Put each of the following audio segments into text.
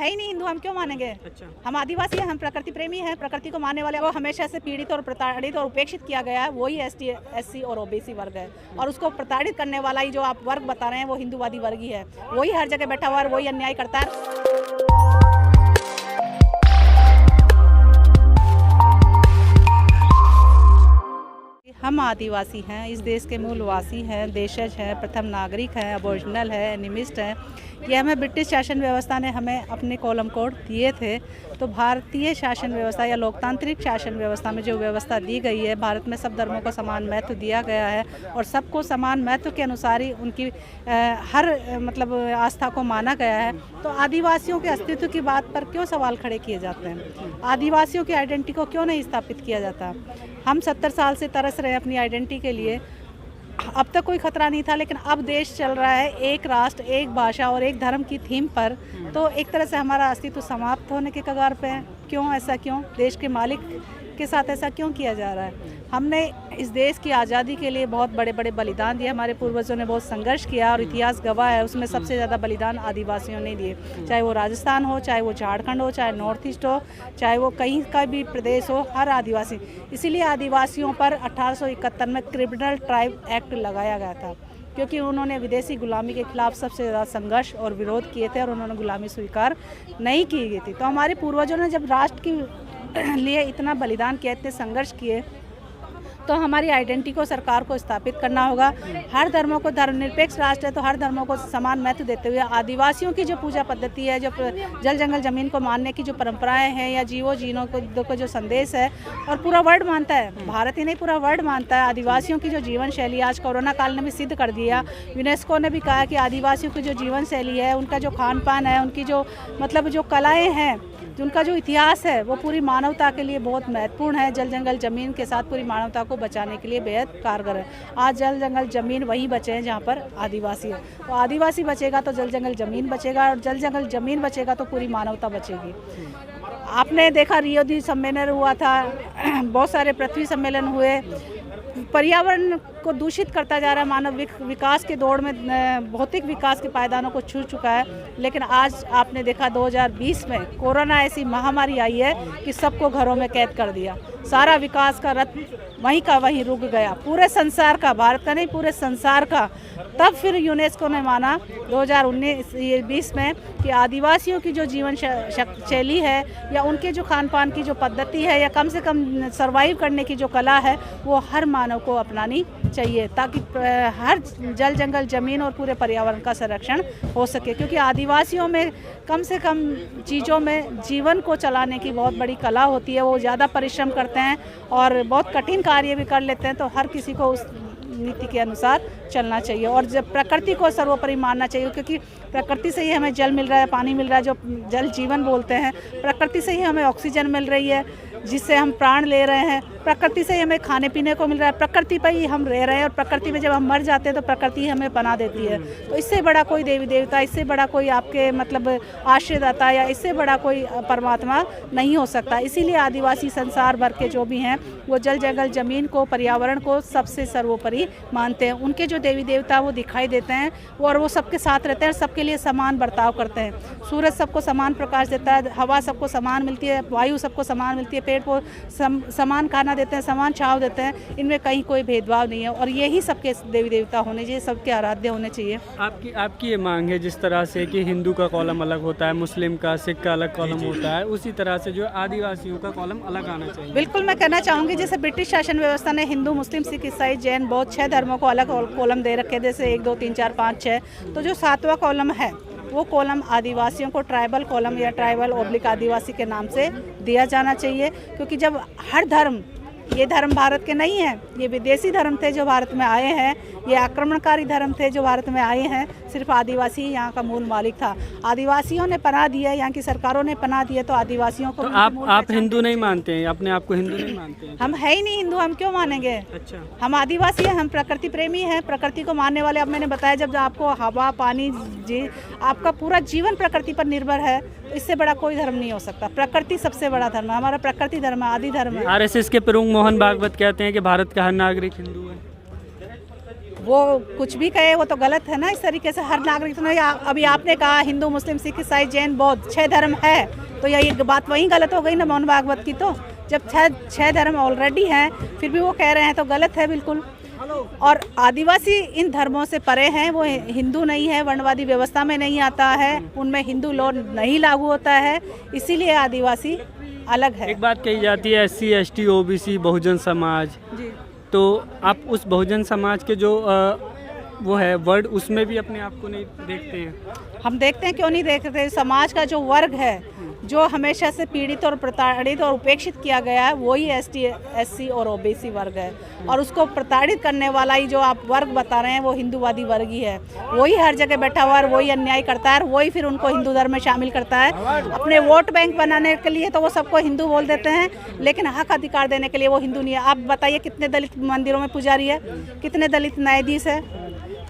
है ही नहीं हिंदू, हम क्यों मानेंगे। अच्छा। हम आदिवासी हैं, हम प्रकृति प्रेमी हैं, प्रकृति को मानने वाले। वो हमेशा से पीड़ित और प्रताड़ित और उपेक्षित किया गया है, वही ST SC और OBC वर्ग है। और उसको प्रताड़ित करने वाला ही जो आप वर्ग बता रहे हैं वो हिंदूवादी वर्ग ही है। वही हर जगह बैठा हुआ है, वही अन्याय करता है। हम आदिवासी हैं, इस देश के मूलवासी हैं, देशज हैं, प्रथम नागरिक हैं, अबोरिजिनल हैं, एनिमिस्ट हैं। ये हमें ब्रिटिश शासन व्यवस्था ने हमें अपने कॉलम कोड दिए थे। तो भारतीय शासन व्यवस्था या लोकतांत्रिक शासन व्यवस्था में जो व्यवस्था दी गई है, भारत में सब धर्मों को समान महत्व दिया गया है और सबको समान महत्व के अनुसार ही उनकी हर मतलब आस्था को माना गया है। तो आदिवासियों के अस्तित्व की बात पर क्यों सवाल खड़े किए जाते हैं? आदिवासियों की आइडेंटिटी को क्यों नहीं स्थापित किया जाता? हम 70 साल से तरस रहे हैं अपनी आइडेंटिटी के लिए। अब तक कोई खतरा नहीं था, लेकिन अब देश चल रहा है एक राष्ट्र, एक भाषा और एक धर्म की थीम पर। तो एक तरह से हमारा अस्तित्व समाप्त होने के कगार पे है। क्यों ऐसा? क्यों देश के मालिक के साथ ऐसा क्यों किया जा रहा है? हमने इस देश की आज़ादी के लिए बहुत बड़े बड़े बलिदान दिए, हमारे पूर्वजों ने बहुत संघर्ष किया और इतिहास गवाह है, उसमें सबसे ज़्यादा बलिदान आदिवासियों ने दिए। चाहे वो राजस्थान हो, चाहे वो झारखंड हो, चाहे नॉर्थ ईस्ट हो, चाहे वो कहीं का भी प्रदेश हो, हर आदिवासी। इसीलिए आदिवासियों पर 1871 में क्रिमिनल ट्राइब एक्ट लगाया गया था, क्योंकि उन्होंने विदेशी गुलामी के खिलाफ सबसे ज़्यादा संघर्ष और विरोध किए थे और उन्होंने गुलामी स्वीकार नहीं की गई थी। तो हमारे पूर्वजों ने जब राष्ट्र के लिए इतना बलिदान किया, इतने संघर्ष किए, तो हमारी आइडेंटिटी को सरकार को स्थापित करना होगा। हर धर्मों को, धर्मनिरपेक्ष राष्ट्र है तो हर धर्मों को समान महत्व देते हुए आदिवासियों की जो पूजा पद्धति है, जो जल जंगल ज़मीन को मानने की जो परंपराएं हैं या जीवो जीनों को जो संदेश है, और पूरा वर्ल्ड मानता है, भारत ही नहीं पूरा वर्ल्ड मानता है। आदिवासियों की जो जीवन शैली आज कोरोना काल ने भी सिद्ध कर दिया। यूनेस्को ने भी कहा कि आदिवासियों की जो जीवन शैली है, उनका जो खान पान है, उनकी जो मतलब जो कलाएँ हैं, उनका जो इतिहास है, वो पूरी मानवता के लिए बहुत महत्वपूर्ण है। जल जंगल ज़मीन के साथ पूरी मानवता को बचाने के लिए बेहद कारगर है। आज जल जंगल ज़मीन वहीं बचे हैं जहाँ पर आदिवासी है। तो आदिवासी बचेगा तो जल जंगल ज़मीन बचेगा, और जल जंगल ज़मीन बचेगा तो पूरी मानवता बचेगी। आपने देखा रियो दी सम्मेलन हुआ था, बहुत सारे पृथ्वी सम्मेलन हुए। पर्यावरण को दूषित करता जा रहा है, मानव विकास के दौड़ में भौतिक विकास के पायदानों को छू चुका है। लेकिन आज आपने देखा 2020 में कोरोना ऐसी महामारी आई है कि सबको घरों में कैद कर दिया। सारा विकास का रथ वहीं का वहीं रुक गया, पूरे संसार का, भारत का नहीं पूरे संसार का। तब फिर यूनेस्को ने माना 2019-20 में कि आदिवासियों की जो जीवन शैली है या उनके जो खान पान की जो पद्धति है या कम से कम सर्वाइव करने की जो कला है, वो हर मानव को अपनानी चाहिए, ताकि हर जल जंगल ज़मीन और पूरे पर्यावरण का संरक्षण हो सके। क्योंकि आदिवासियों में कम से कम चीज़ों में जीवन को चलाने की बहुत बड़ी कला होती है। वो ज़्यादा परिश्रम करते हैं और बहुत कठिन कार्य भी कर लेते हैं। तो हर किसी को उस नीति के अनुसार चलना चाहिए और जब प्रकृति को सर्वोपरि मानना चाहिए, क्योंकि प्रकृति से ही हमें जल मिल रहा है, पानी मिल रहा है, जो जल जीवन बोलते हैं। प्रकृति से ही हमें ऑक्सीजन मिल रही है, जिससे हम प्राण ले रहे हैं। प्रकृति से ही हमें खाने पीने को मिल रहा है, प्रकृति पर ही हम रह रहे हैं। और प्रकृति में जब हम मर जाते हैं तो प्रकृति हमें पनाह देती है। तो इससे बड़ा कोई देवी देवता, इससे बड़ा कोई आपके मतलब आश्रयदाता या इससे बड़ा कोई परमात्मा नहीं हो सकता। इसीलिए आदिवासी संसार भर के जो भी हैं, वो जल जंगल ज़मीन को, पर्यावरण को सबसे सर्वोपरि मानते हैं। उनके जो देवी देवता वो दिखाई देते हैं और वो सबके साथ रहते हैं, सबके लिए समान बर्ताव करते हैं। सूरज सबको समान प्रकाश देता है, हवा सबको समान मिलती है, वायु सबको समान मिलती है, पेड़ को समान खाना देते हैं, समान छांव देते हैं। इनमें कहीं कोई भेदभाव नहीं है और यही सबके देवी देवता होने चाहिए, सबके आराध्य होने चाहिए। आपकी ये मांग है जिस तरह से कि हिंदू का कॉलम अलग होता है, मुस्लिम का, सिख का अलग कॉलम होता है, उसी तरह से जो आदिवासियों का कॉलम अलग आना चाहिए। बिल्कुल, मैं कहना चाहूँगी जैसे ब्रिटिश शासन व्यवस्था ने हिंदू, मुस्लिम, सिख, ईसाई, जैन, बौद्ध 6 धर्मों को अलग कॉलम दे रखे, जैसे 1 2 3 4 5 6। तो जो 7वां कॉलम है वो कॉलम आदिवासियों को ट्राइबल कॉलम या ट्राइबल ओब्लिक आदिवासी के नाम से दिया जाना चाहिए। क्योंकि जब हर धर्म, ये धर्म भारत के नहीं हैं, ये विदेशी धर्म थे जो भारत में आए हैं, ये आक्रमणकारी धर्म थे जो भारत में आए हैं। सिर्फ आदिवासी ही यहाँ का मूल मालिक था। आदिवासियों ने पनाह दी है, यहाँ की सरकारों ने पनाह दी है, तो आदिवासियों को। तो आप हिंदू नहीं मानते हैं? अपने आप को हिंदू नहीं मानते हैं? हम है ही नहीं हिंदू, हम क्यों मानेंगे। अच्छा। हम आदिवासी हैं, हम प्रकृति प्रेमी हैं, प्रकृति को मानने वाले। अब मैंने बताया जब आपको हवा, पानी, आपका पूरा जीवन प्रकृति पर निर्भर है, तो इससे बड़ा कोई धर्म नहीं हो सकता। प्रकृति सबसे बड़ा धर्म है, हमारा प्रकृति धर्म है, आदि धर्म है। RSS के प्रमुख मोहन भागवत कहते हैं कि भारत का हर नागरिक हिंदू है। वो कुछ भी कहे वो तो गलत है ना। इस तरीके से हर नागरिक तो अभी आपने कहा हिंदू मुस्लिम सिख ईसाई जैन बौद्ध 6 धर्म है, तो यही बात वही गलत हो गई ना मोहन भागवत की। तो जब 6 धर्म ऑलरेडी हैं फिर भी वो कह रहे हैं तो गलत है बिल्कुल। और आदिवासी इन धर्मों से परे हैं, वो हिंदू नहीं है, वर्णवादी व्यवस्था में नहीं आता है, उनमें हिंदू लॉ नहीं लागू होता है, इसीलिए आदिवासी अलग है। एक बात कही जाती है SC ST OBC Bahujan Samaj जी। तो आप उस बहुजन समाज के जो वो है वर्ड उसमें भी अपने आप को नहीं देखते हैं? हम देखते हैं, क्यों नहीं देखते। समाज का जो वर्ग है जो हमेशा से पीड़ित और प्रताड़ित और उपेक्षित किया गया है वही ST SC और OBC वर्ग है, और उसको प्रताड़ित करने वाला ही जो आप वर्ग बता रहे हैं वो हिंदूवादी वर्ग ही है। वही हर जगह बैठा हुआ है, वही अन्याय करता है, वही फिर उनको हिंदू धर्म में शामिल करता है अपने वोट बैंक बनाने के लिए। तो वो सबको हिंदू बोल देते हैं, लेकिन हक अधिकार देने के लिए वो हिंदू नहीं है। आप बताइए कितने दलित मंदिरों में पुजारी है, कितने दलित न्यायाधीश है,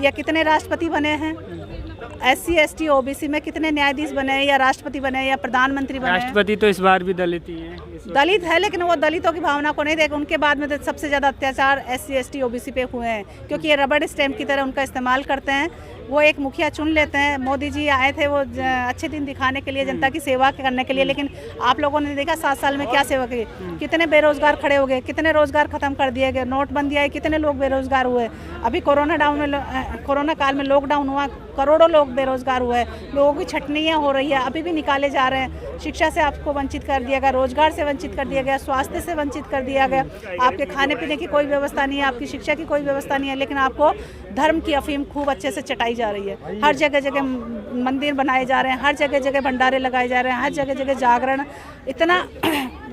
या कितने राष्ट्रपति बने हैं। SC ST OBC में कितने न्यायाधीश बने हैं, या राष्ट्रपति बने हैं, या प्रधानमंत्री बने हैं। राष्ट्रपति तो इस बार भी दलित ही है। दलित है, लेकिन वो दलितों की भावना को नहीं देख। उनके बाद में तो सबसे ज़्यादा अत्याचार SC ST OBC पे हुए हैं, क्योंकि ये रबड़ स्टैम्प की तरह उनका इस्तेमाल करते हैं। वो एक मुखिया चुन लेते हैं। मोदी जी आए थे वो अच्छे दिन दिखाने के लिए, जनता की सेवा करने के लिए, लेकिन आप लोगों ने देखा 7 साल में क्या सेवा की। कितने बेरोजगार खड़े हो गए, कितने रोजगार खत्म कर दिए गए, नोटबंदी आई, कितने लोग बेरोजगार हुए। अभी कोरोना काल में लॉकडाउन हुआ, करोड़ों लोग बेरोजगार हुए, लोगों की छटनियाँ हो रही है, अभी भी निकाले जा रहे हैं। शिक्षा से आपको वंचित कर दिया गया, रोजगार से वंचित कर दिया गया, स्वास्थ्य से वंचित कर दिया गया, आपके खाने पीने की कोई व्यवस्था नहीं है, आपकी शिक्षा की कोई व्यवस्था नहीं है, लेकिन आपको धर्म की अफीम खूब अच्छे से चटाई जा रही है। हर जगह जगह मंदिर बनाए जा रहे हैं, हर जगह जगह भंडारे लगाए जा रहे हैं, हर जगह जगह जागरण, इतना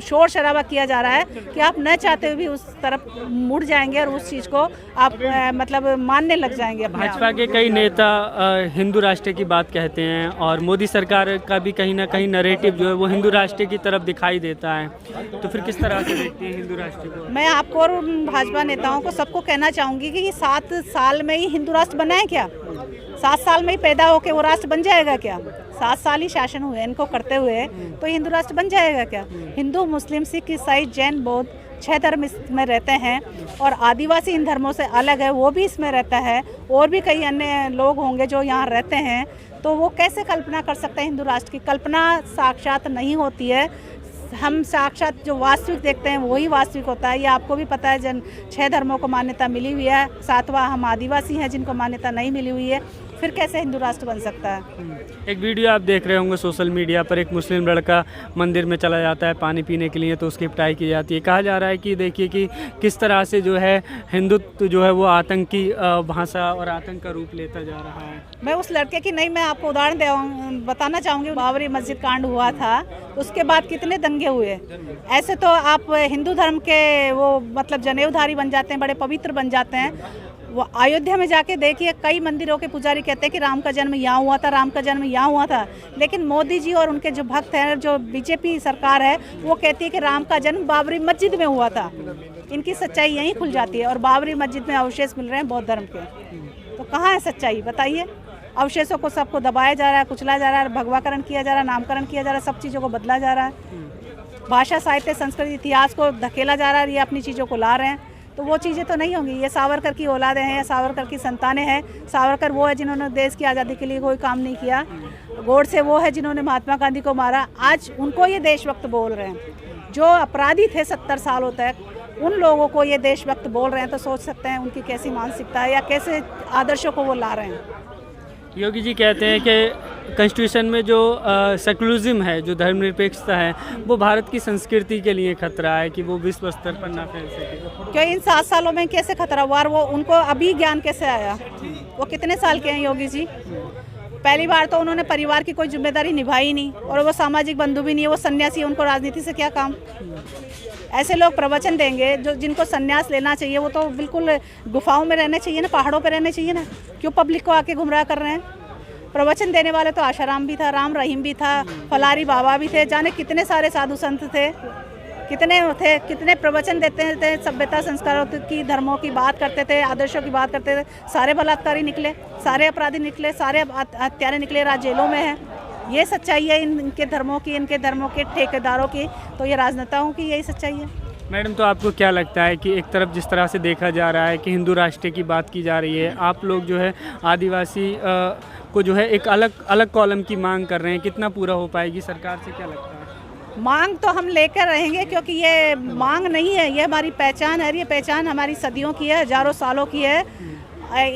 शोर शराबा किया जा रहा है कि आप न चाहते हुए भी उस तरफ मुड़ जाएंगे और उस चीज़ को आप मतलब मानने लग जाएंगे। भाजपा के कई नेता हिंदू राष्ट्र की बात कहते हैं, और मोदी सरकार का भी कहीं ना कहीं नैरेटिव जो है वो हिंदू राष्ट्र की तरफ दिखाई देता है, तो फिर किस तरह से देखती हैं हिंदू राष्ट्र को? मैं आपको और भाजपा नेताओं को सबको कहना चाहूँगी कि 7 साल में ही हिंदू राष्ट्र बना है क्या? 7 साल में ही पैदा होकर वो राष्ट्र बन जाएगा क्या? 7 साल ही शासन हुए इनको करते हुए, तो हिंदू राष्ट्र बन जाएगा क्या? हिंदू मुस्लिम सिख ईसाई जैन बौद्ध 6 धर्म इसमें रहते हैं, और आदिवासी इन धर्मों से अलग है, वो भी इसमें रहता है। और भी कई अन्य लोग होंगे जो यहाँ रहते हैं, तो वो कैसे कल्पना कर सकते हैं हिंदू राष्ट्र की? कल्पना साक्षात नहीं होती है। हम साक्षात जो वास्तविक देखते हैं वही वास्तविक होता है। ये आपको भी पता है, 6 धर्मों को मान्यता मिली हुई है, 7वां हम आदिवासी हैं जिनको मान्यता नहीं मिली हुई है, फिर कैसे हिंदू राष्ट्र बन सकता है? एक वीडियो आप देख रहे होंगे सोशल मीडिया पर, एक मुस्लिम लड़का मंदिर में चला जाता है पानी पीने के लिए, तो उसकी पिटाई की जाती है। कहा जा रहा है कि देखिए कि किस तरह से जो है हिंदुत्व जो है वो आतंकी भाषा और आतंक का रूप लेता जा रहा है। मैं उस लड़के की नहीं, मैं आपको उदाहरण बताना चाहूँगी। बाबरी मस्जिद कांड हुआ था, उसके बाद कितने दंगे हुए। ऐसे तो आप हिंदू धर्म के वो मतलब जनेऊधारी बन जाते हैं, बड़े पवित्र बन जाते हैं। वो अयोध्या में जाके देखिए, कई मंदिरों के पुजारी कहते हैं कि राम का जन्म यहाँ हुआ था, राम का जन्म यहाँ हुआ था, लेकिन मोदी जी और उनके जो भक्त हैं, जो बीजेपी सरकार है, वो कहती है कि राम का जन्म बाबरी मस्जिद में हुआ था। इनकी सच्चाई यहीं खुल जाती है, और बाबरी मस्जिद में अवशेष मिल रहे हैं बौद्ध धर्म के। तो कहाँ है सच्चाई बताइए? अवशेषों को सबको दबाया जा रहा है, कुचला जा रहा है, भगवाकरण किया जा रहा है, नामकरण किया जा रहा है, सब चीज़ों को बदला जा रहा है, भाषा साहित्य संस्कृति इतिहास को धकेला जा रहा है, ये अपनी चीज़ों को ला रहे हैं। तो वो चीज़ें तो नहीं होंगी। ये सावरकर की औलादें हैं, या सावरकर की संतानें हैं। सावरकर वो है जिन्होंने देश की आज़ादी के लिए कोई काम नहीं किया। गोडसे वो है जिन्होंने महात्मा गांधी को मारा। आज उनको ये देशभक्त बोल रहे हैं। जो अपराधी थे 70 सालों तक, उन लोगों को ये देशभक्त बोल रहे हैं, तो सोच सकते हैं उनकी कैसी मानसिकता है या कैसे आदर्शों को वो ला रहे हैं। योगी जी कहते हैं कि कॉन्स्टिट्यूशन में जो सेकुलरिज्म है, जो धर्मनिरपेक्षता है, वो भारत की संस्कृति के लिए खतरा है कि वो विश्व स्तर पर ना फैल सके। क्यों इन 7 सालों में कैसे खतरा हुआ? वो उनको अभी ज्ञान कैसे आया? वो कितने साल के हैं योगी जी? पहली बार तो उन्होंने परिवार की कोई जिम्मेदारी निभाई नहीं, और वो सामाजिक बंधु भी नहीं है, वो सन्यासी, उनको राजनीति से क्या काम? ऐसे लोग प्रवचन देंगे जो जिनको सन्यास लेना चाहिए, वो तो बिल्कुल गुफाओं में रहने चाहिए ना, पहाड़ों पे रहने चाहिए ना। क्यों पब्लिक को आके गुमराह कर रहे हैं? प्रवचन देने वाले तो आशाराम भी था, राम रहीम भी था, फलारी बाबा भी थे, जाने कितने सारे साधु संत थे, कितने प्रवचन देते थे, सभ्यता संस्कारों की, धर्मों की बात करते थे, आदर्शों की बात करते थे। सारे बलात्कारी निकले, सारे अपराधी निकले, सारे हत्यारे निकले, राज जेलों में हैं। ये सच्चाई है इनके धर्मों की, इनके धर्मों के ठेकेदारों की, तो ये राजनेताओं की यही सच्चाई है। मैडम, तो आपको क्या लगता है कि एक तरफ जिस तरह से देखा जा रहा है कि हिंदू राष्ट्र की बात की जा रही है, आप लोग जो है आदिवासी को जो है एक अलग अलग कॉलम की मांग कर रहे हैं, कितना पूरा हो पाएगी सरकार से, क्या लगता है? मांग तो हम लेकर रहेंगे, क्योंकि ये मांग नहीं है, ये हमारी पहचान है। ये पहचान हमारी सदियों की है, हजारों सालों की है,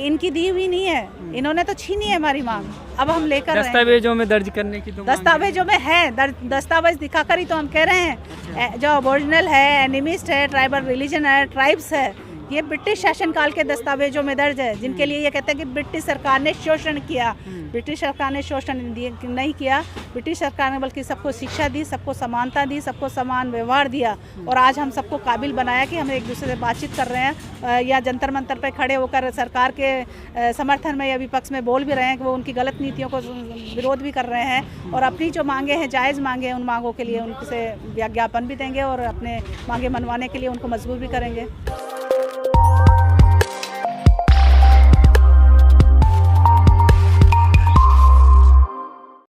इनकी दी हुई नहीं है, इन्होंने तो छीनी है हमारी मांग। अब हम लेकर रहेंगे। दस्तावेजों में दर्ज करने की तो दस्तावेजों में है, दस्तावेज दिखाकर ही तो हम कह रहे हैं। जो अबोरिजिनल है, एनिमिस्ट है, ट्राइबल रिलीजन है, ट्राइब्स है, ये ब्रिटिश शासनकाल के दस्तावेजों में दर्ज है, जिनके लिए ये कहते हैं कि ब्रिटिश सरकार ने शोषण किया। ब्रिटिश सरकार ने शोषण नहीं किया, ब्रिटिश सरकार ने बल्कि सबको शिक्षा दी, सबको समानता दी, सबको समान व्यवहार दिया, और आज हम सबको काबिल बनाया कि हम एक दूसरे से बातचीत कर रहे हैं, या जंतर मंतर पर खड़े होकर सरकार के समर्थन में या विपक्ष में बोल भी रहे हैं कि वो उनकी गलत नीतियों को विरोध भी कर रहे हैं, और अपनी जो मांगे हैं, जायज़ मांगे हैं, उन मांगों के लिए उनसे ज्ञापन भी देंगे और अपने मांगे मनवाने के लिए उनको मजबूर भी करेंगे।